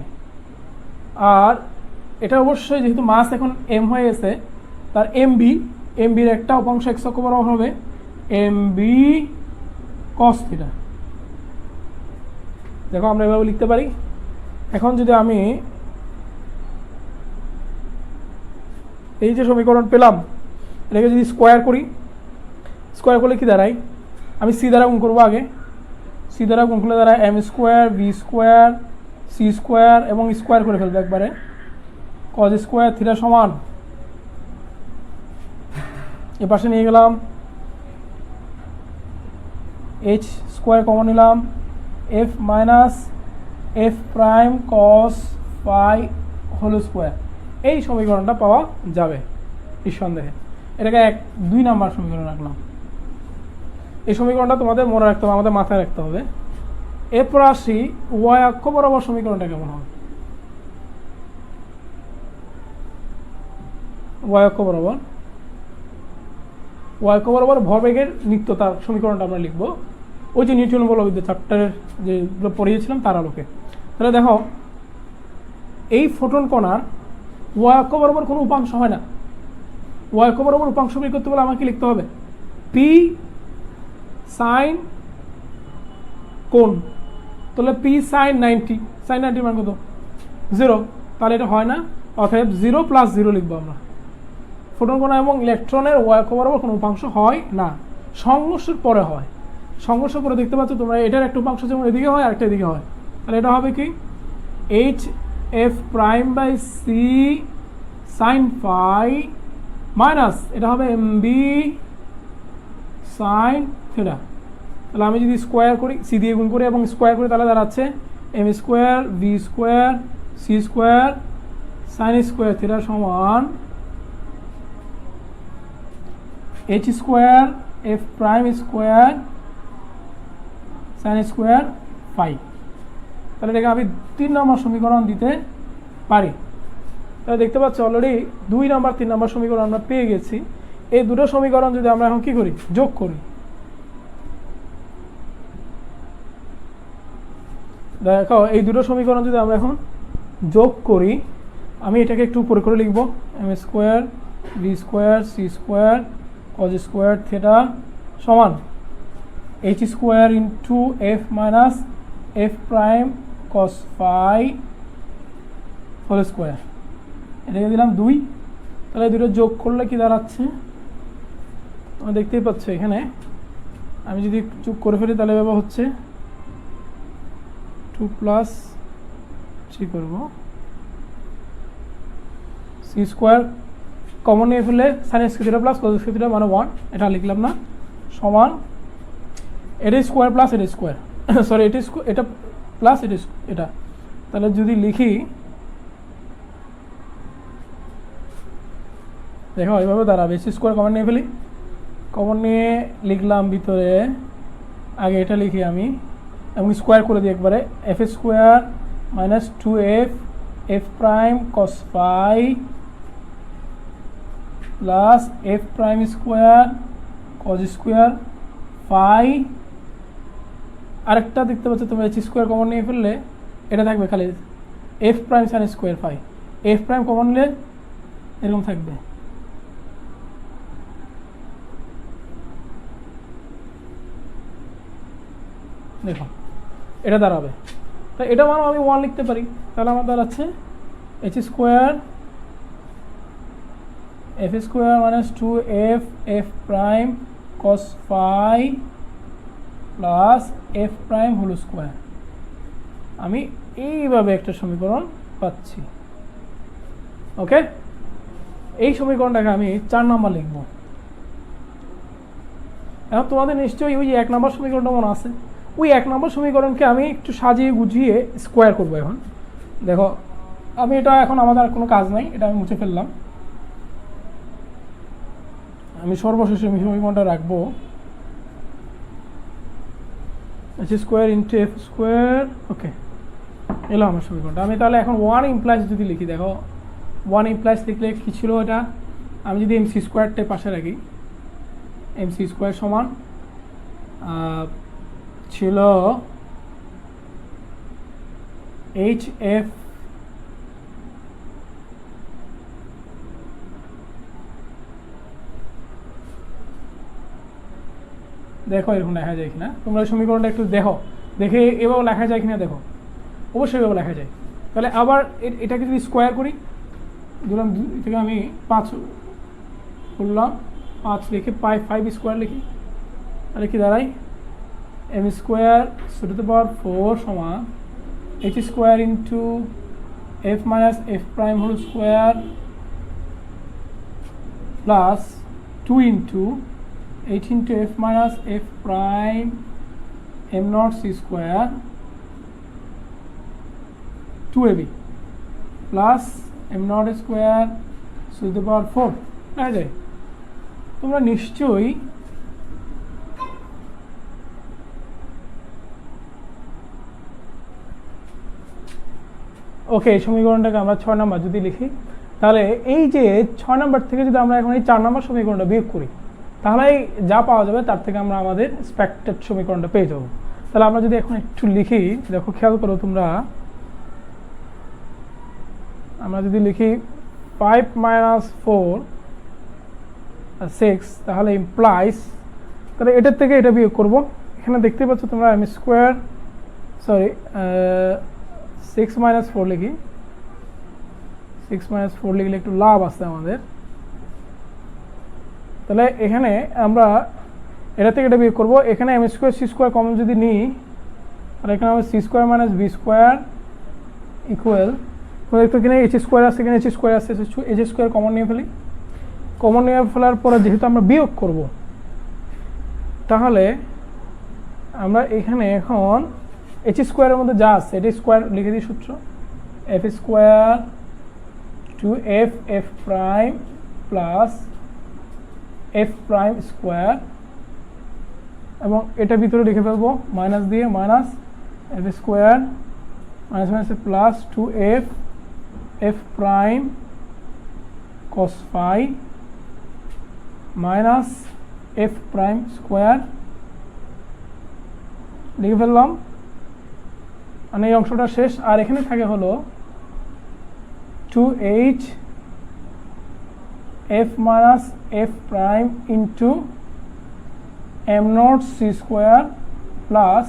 আর এটা অবশ্যই যেহেতু মাস এখন m হয়ে গেছে, তার mb-র একটা উপাংশ এক্স অক্ষ বরাবর হবে mb cos θ। দেখো আমরা এভাবে লিখতে পারি। এখন যদি আমি এই যে সমীকরণ পেলাম এটাকে যদি স্কোয়ার করি, স্কোয়ার করলে কি দাঁড়ায়, আমি সি দ্বারা গুণ করবো আগে। সি দ্বারা গুণ করলে দাঁড়ায় M square B square C square এবং স্কোয়ার করে ফেলবো একবারে, কজ স্কোয়ার থিটা সমান, এ পাশে নিয়ে গেলাম এইচ স্কোয়ার কমন নিলাম, F minus F prime cos phi whole square. এই সমীকরণটা পাওয়া যাবে নিঃসন্দেহে। এটাকে 2 নাম্বার সমীকরণ রাখলাম। এই সমীকরণটা তোমাদের মনে রাখতে হবে, আমাদের মাথায় রাখতে হবে। এরপর আসি ওয়াই অক্ষ বরাবর সমীকরণটা কেমন হবে। ওয়াই অক্ষ বরাবর ভরবেগের নিত্যতার সমীকরণটা আমরা লিখবো ওই যে নিউটন বলবিদ্যা চ্যাপ্টারের যেগুলো পড়িয়েছিলাম তার আলোকে। তাহলে দেখো এই ফোটন কণার ওয়াই অক্ষ বরাবর কোনো উপাংশ হয় না। ওয়াই অক্ষ বরাবর উপাংশ বের করতে বলে আমাকে লিখতে হবে পি সাইন কোণ, তাহলে পি সাইন 90, সাইন 90 মান কত 0, তাহলে এটা হয় না, অতএব 0 + 0 লিখবো আমরা। ফোটন কণা এবং ইলেকট্রনের ওয়াই অক্ষ বরাবর কোনো উপাংশ হয় না, সংঘর্ষের পরে হয়। সংঘর্ষ করে দেখতে পাচ্ছ তোমরা, এটার একটা উপাংশ যেমন এদিকে হয় আরেকটা এদিকে হয়, তাহলে এটা হবে কি H F prime by C sine phi minus এটা হবে এম বি সাইন থিটা। তাহলে আমি যদি স্কোয়ার করি, সি দিয়ে গুণ করি এবং স্কোয়ার করি, তাহলে দাঁড়াচ্ছে M square B square C square sine square theta সমান H square F prime square sine square phi. তাহলে এটাকে আমি 3 নম্বর সমীকরণ দিতে পারি। তাহলে দেখতে পাচ্ছ অলরেডি 2 নম্বর 3 নম্বর সমীকরণ আমরা পেয়ে গেছি। এই দুটো সমীকরণ যদি আমরা এখন কি করি, যোগ করি, দেখো এই দুটো সমীকরণ যদি আমরা এখন যোগ করি, আমি এটাকে একটু উপরে করে লিখবো M square B square C square cos square theta সমান H square into F minus F prime cos phi whole square. এটাকে দিলাম 2, তাহলে দুটো যোগ করলে কি দাঁড়াচ্ছে তোমরা দেখতেই পাচ্ছ এখানে। আমি যদি যোগ করে ফেলি তাহলে এভাবে হচ্ছে 2 + 3 করবো, সি স্কোয়ার কমন নিয়ে ফেললে sign square theta plus cos square theta মানে 1, এটা লিখলাম না, সমান এটা স্কোয়ার প্লাস এটা স্কোয়ার সরি এটা প্লাস এটা। তাহলে যদি লিখি দেখো এইভাবে দাঁড়াবে, সি স্কোয়ার কমন নিয়ে ফেলি, কমন নিয়ে লিখলাম ভিতরে আগে এটা লিখি আমি এবং স্কোয়ার করে দিই একবারে F square minus 2f F prime cos phi plus F prime square cos square phi. আরেকটা দেখতে পাচ্ছ তোমরা এইচ স্কোয়ার কমন নিয়ে ফেললে এটা থাকবে খালি F prime sine square phi, F prime common নিলে এরকম থাকবে। দেখো এটা দাঁড়াবে, তো এটা মানে আমি 1 লিখতে পারি, তাহলে আমার দাঁড়াচ্ছে H square F square minus 2f F prime cos phi plus F prime whole square. আমি এইভাবে একটা সমীকরণ পাচ্ছি। ওকে, এই সমীকরণটাকে আমি 4 নম্বর লিখব। এখন তোমাদের নিশ্চয়ই ওই 1 নম্বর সমীকরণটা মনে আছে, ওই 1 নম্বর সমীকরণকে আমি একটু সাজিয়ে গুছিয়ে স্কোয়ার করবো। এখন দেখো আমি এটা এখন আমাদের আর কোনো কাজ নাই, এটা আমি মুছে ফেললাম। আমি সর্বশেষে সমীকরণটা রাখবো H square into F square. Okay, এলো আমার সমীকরণটা। আমি তাহলে এখন 1 ইমপ্লাইজ যদি লিখি, দেখো 1 ইমপ্লাইজ লিখলে কী ছিল এটা, আমি যদি এম সি স্কোয়ারটা পাশে রাখি, এম সি স্কোয়ার সমান ছিল এইচ এফ দেখো এরকম দেখা যায় কিনা, তোমরা সমীকরণটা একটু দেখো দেখে এভাবে লেখা যায় কিনা দেখো, অবশ্যই এভাবে লেখা যায়। তাহলে আবার এটাকে যদি স্কোয়ার করি, ধরলাম থেকে আমি 5 করলাম, 5 লিখে 5 স্কোয়ার লিখি, তাহলে কি দাঁড়ায় m square to the power 4 সমান h square into f minus f prime whole square plus 2 into h into f minus f prime m not c square 2ab plus m not square to the power 4 দেখা যায়। তোমরা নিশ্চয়ই ওকে, এই সমীকরণটাকে আমরা 6 number যদি লিখি, তাহলে এই যে 6 নাম্বার থেকে যদি আমরা এখন এই 4 নাম্বার সমীকরণটা বিয়োগ করি, তাহলে যা পাওয়া যাবে তার থেকে আমরা আমাদের এক্সপেক্টেড সমীকরণটা পেয়ে যাব। তাহলে আমরা যদি এখন একটু লিখি, দেখো খেয়াল করো তোমরা, আমরা যদি লিখি 5 মাইনাস 4 6, তাহলে ইমপ্লাইজ, তাহলে এটার থেকে এটা বিয়োগ করব। এখানে দেখতে পাচ্ছ তোমরা m স্কোয়ার, সরি 6 মাইনাস 4 লিখি, 6 মাইনাস 4 লিখলে একটু লাভ আছে আমাদের। তাহলে এখানে আমরা এটা থেকে এটা বিয়োগ করবো। এখানে m square c square common যদি নিই, আর এখানে আমরা c square minus b square equal, দেখতো এখানে h স্কোয়ার আছে, এখানে h স্কোয়ার আছে, h স্কোয়ার কমন নিয়ে ফেলি। কমন নিয়ে ফেলার পরে যেহেতু আমরা বিয়োগ করব, তাহলে আমরা এখানে এখন h স্কোয়ারের মধ্যে যা আছে এটা স্কোয়ার লিখে দিই সূত্র, f square to f prime plus f prime square, এবং এটা ভিতরে লিখে ফেলবো মাইনাস দিয়ে, minus f square minus minus plus 2f f prime cos phi minus f prime square লিখে ফেললাম। মানে এই অংশটা শেষ। আর এখানে থাকে হলো 2h f minus f prime into m not c square plus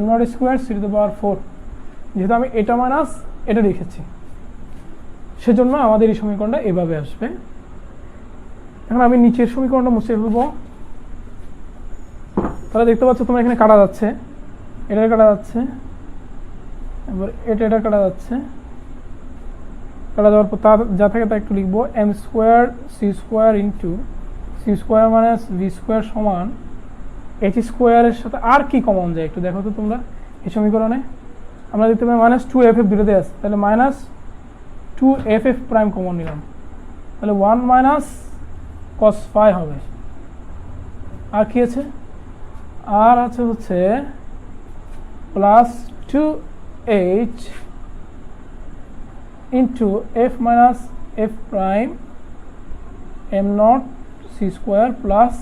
m not square c to the power 4। যেহেতু আমি এটা মাইনাস এটা লিখেছি, সেজন্য আমাদের এই সমীকরণটা এভাবে আসবে। এখন আমি নিচের সমীকরণটা মুছে ফেলবো। তাহলে দেখতে পাচ্ছ তোমরা এখানে কাটা যাচ্ছে, এটা কাটা যাচ্ছে, এবার এটা কাটা যাচ্ছে। কাটা যাওয়ার পর তার যা থাকে তা একটু লিখবো, m square c square into c square minus v square সমান h স্কোয়ারের সাথে আর কি কমন যায় একটু দেখো তো তোমরা। এই সমীকরণে আমরা দেখতে পাই মাইনাস 2f দুটোতে আছে, তাহলে মাইনাস 2f প্রাইম কমন নিলাম, তাহলে 1 মাইনাস cos phi হবে। আর কি আছে, আর আছে হচ্ছে plus 2h into f minus f prime m not c square plus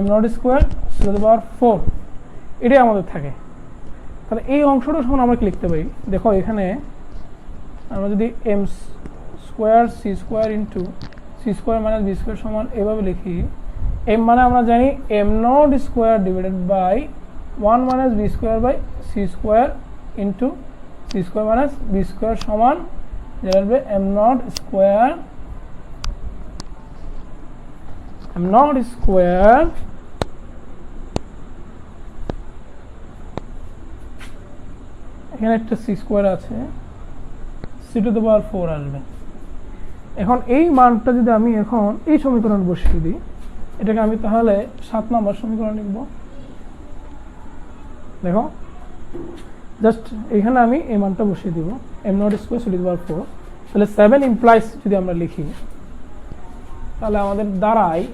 m not square to the power 4, এটাই আমাদের থাকে। তাহলে এই অংশটা সমান আমরা কি লিখতে পারি, দেখো এখানে আমরা যদি m square c square into c square minus b square সমান এভাবে লিখি, m মানে আমরা জানি m not square divided by 1 মাইনাস b square by c square into c square minus b square সমান divided by m not square এখানে একটা c স্কোয়ার আছে, c টু দ্য পাওয়ার 4 আসবে। এখন এই মানটা যদি আমি এখন এই সমীকরণ বসিয়ে দিই, এটাকে আমি তাহলে 7 নম্বর সমীকরণ লিখব। দেখো জাস্ট এখানে আমি এই মানটা বসিয়ে দিব, m not square c to the power 4, তাহলে 7 ইমপ্লাইজ যদি আমরা লিখি, তাহলে আমাদের দাঁড়ায়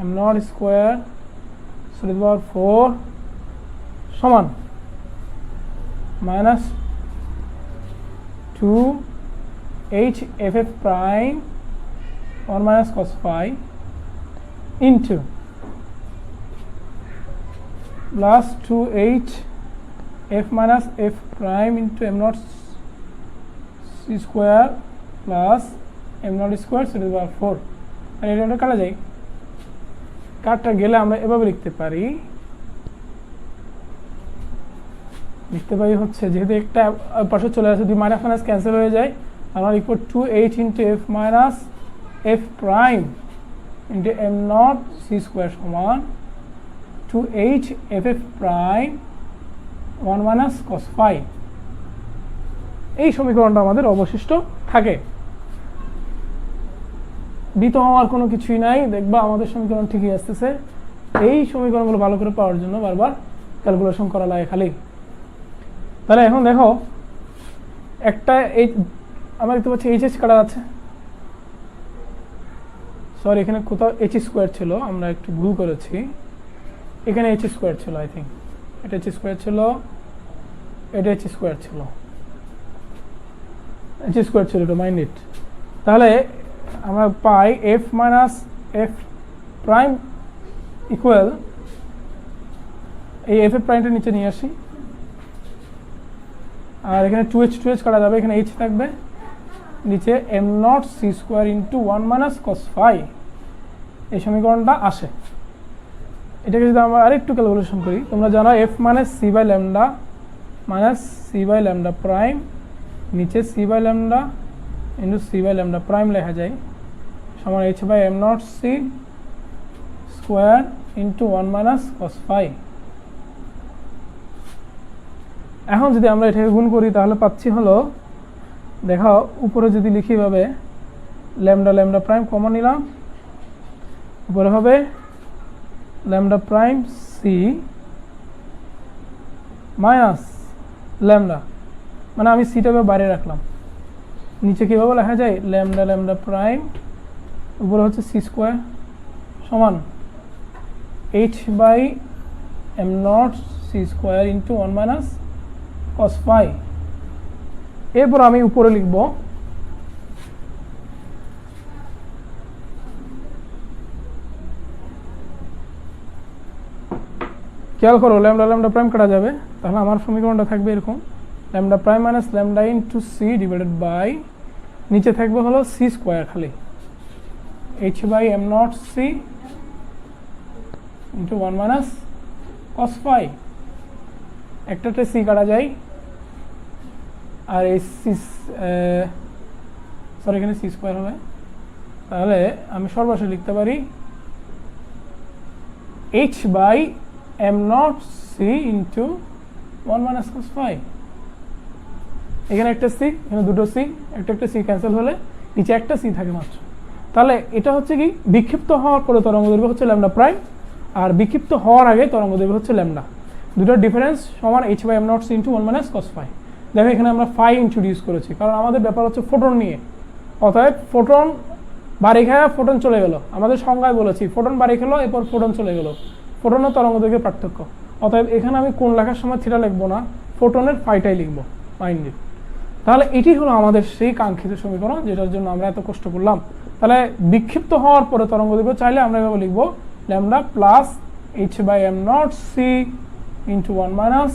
m not square c to the power 4 সমান minus 2h f prime 1 minus cos phi into plus 2h f minus f prime into m not c square plus M not square C to the power 4। আর এটা কাটা যায়, কাটটা গেলে আমরা এভাবে লিখতে পারি হচ্ছে, যেহেতু একটা পাশে চলে আসে, দুই মাইনাস মাইনাস ক্যান্সেল হয়ে যায়, আমার equal to H into F minus F prime into M not C square সমান two H F F prime 1 minus cos phi. এই সমীকরণটা আমাদের অবশিষ্ট থাকে। বিত হওয়ার কোনো কিছুই নাই, দেখবা আমাদের সমীকরণ ঠিকই আসতেছে। এই সমীকরণগুলো ভালো করে পাওয়ার জন্য বারবার ক্যালকুলেশন করা লাগে খালি। তাহলে এখন দেখো, একটা এই আমার দেখতে পাচ্ছি এইচ কাটা যাচ্ছে, সরি এখানে কোথাও এইচ স্কোয়ার ছিল, আমরা একটু ভুল করেছি, এখানে এইচ স্কোয়ার ছিল, আই থিঙ্ক এটা এইচ স্কোয়ার ছিল, এটা এইচ স্কোয়ার ছিল, এইচ স্কোয়ার ছিল, এটা মাইন্ড ইট। তাহলে আমরা পাই F minus F prime equal, এই এফ এফ প্রাইমটা নিচে নিয়ে আসি, আর এখানে 2h কাটা যাবে, এখানে এইচ থাকবে, নিচে M not C square into 1 minus cos phi. এই সমীকরণটা আসে। এটাকে যদি আমরা আরেকটু ক্যালকুলেশন করি, তোমরা জানো F minus C by lambda minus C by lambda prime, নিচে C by lambda into C by lambda prime লেখা যায় সমান H by M not C square into 1 minus cos phi. এখন যদি আমরা এটাকে গুণ করি তাহলে পাচ্ছি হলো, দেখো উপরে যদি লিখি ভাবে ল্যামডা ল্যামডা প্রাইম কমন নিলাম, উপরে হবে lambda prime C minus lambda, মানে আমি সিটাকে বাইরে রাখলাম, নিচে কীভাবে লেখা যায় ল্যামডা ল্যামডা প্রাইম, উপরে হচ্ছে সি স্কোয়ার সমান H by M not C square into 1 minus cos phi. এরপর আমি উপরে লিখব খেয়াল করো ল্যামডা ল্যামডা প্রাইম কাটা যাবে, তাহলে আমার সমীকরণটা থাকবে এরকম, lambda prime minus lambda into C divided by, নিচে থাকবে হলো সি স্কোয়ার খালি, H by M not C into 1 minus cos phi. একটা সি কাটা যায়, আর এই সি সরি এখানে সি স্কোয়ার হবে, তাহলে আমি সর্বশেষ লিখতে পারি H by M not C into 1 minus cos phi. এখানে একটা সি, এখানে দুটো সি, একটা সি ক্যান্সেল হলে নিচে একটা সি থাকে মাত্র। তাহলে এটা হচ্ছে কি, বিক্ষিপ্ত হওয়ার পরে তরঙ্গ দৈর্ঘ্য হচ্ছে ল্যামডা প্রাইম, আর বিক্ষিপ্ত হওয়ার আগে তরঙ্গ দৈর্ঘ্য হচ্ছে ল্যামডা। দুটোর ডিফারেন্স সমান H by M not C into 1 minus cos phi. দেখো এখানে আমরা ফাই ইন্ট্রোডিউস করেছি, কারণ আমাদের ব্যাপার হচ্ছে ফোটন নিয়ে, অতএব ফোটন বাড়ি খায় ফোটন চলে গেল, আমাদের সংজ্ঞায় বলেছি ফোটন বাড়ি খেলো এরপর ফোটন চলে গেল, ফোটন ও তরঙ্গ দৈর্ঘ্যের পার্থক্য। অতএব এখানে আমি কোন লেখার সময় থিটা লিখবো না, ফোটনের ফাইটাই লিখবো, মাইন্ড ইট। তাহলে এটি হলো আমাদের সেই কাঙ্ক্ষিত সমীকরণ যেটার জন্য আমরা এত কষ্ট করলাম। তাহলে বিক্ষিপ্ত হওয়ার পরে তরঙ্গ দৈর্ঘ্য চাইলে আমরা এভাবে লিখবো lambda plus H by M not C into 1 minus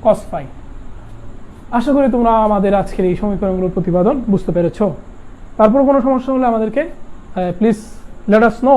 cos phi. আশা করি তোমরা আমাদের আজকের এই সমীকরণগুলোর প্রতিপাদন বুঝতে পেরেছ। তারপর কোনো সমস্যা হলে আমাদেরকে প্লিজ লেট আস নো।